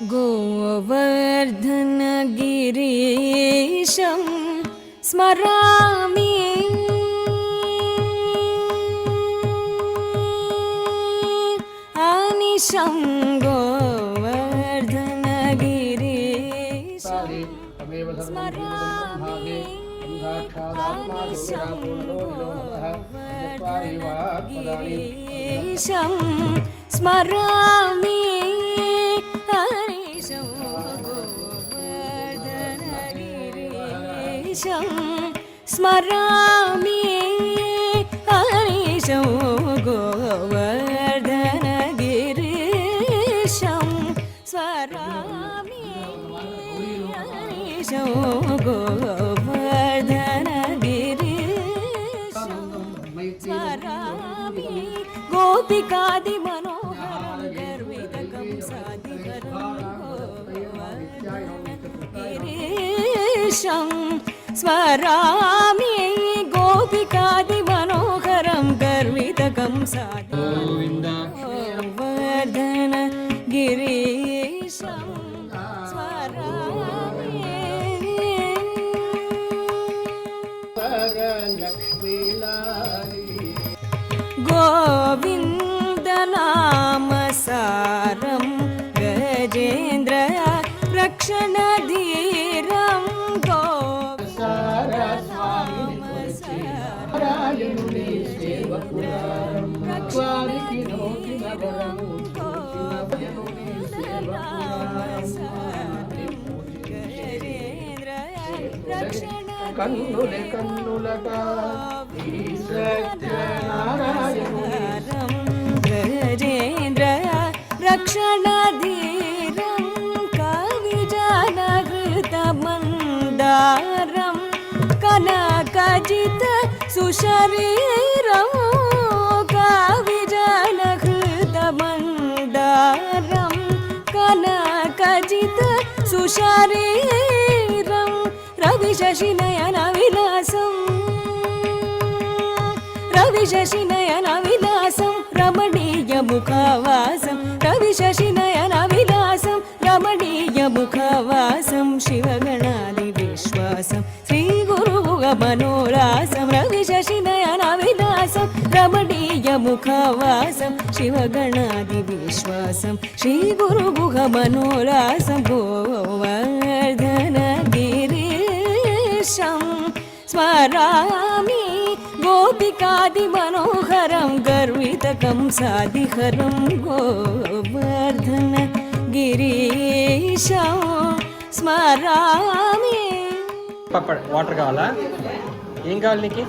गोवर्धनगिरीशं स्मरामि अनिशं गोवर्धनगिरीशं स्मरामि अनिशं गोवर्धनगिरीशं स्मरामि स्मरामि हरीशं गोवर्धनगिरीशं स्मरामि हरीशं गोवर्धनगिरीशं स्मरामि गोपिकादिमनोहरं गर्वितकं साधिकरं गोवर्धनगिरीशं स्मरामि गोपिकादिमनोहरं गर्वितकं गोवर्धनगिरीशं स्मरामि गोविन्दनामसारं गजेन्द्र रक्षणधीरं కన్నులే కన్నులట గజేంద్ర రక్షణధీరం కవిజనఘృతమందారం కనకజిత సుశరీరం కవిజనఘృతమందారం కనకజిత సుశరీరం రవిశశినయన విలాసం రవిశశినయన విలాసం రమణీయ ముఖవాసం రవిశశినయన విలాసం రమణీయ ముఖవాసం శివగణాది విశ్వాసం శ్రీ గురువుగ మనోరాసం రవిశశినయన విలాసం రమణీయ ముఖవాసం శివగణాది విశ్వాసం శ్రీ గురువుగ మనోరాసం గోవర్ధనగిరీశం స్మరామి गोपिकादिमनोहरं गर्वितकं साधिहरं गोवर्धनगिरीशं स्मरामि వాటర్ కావాలా ఏం కావాలి నీకు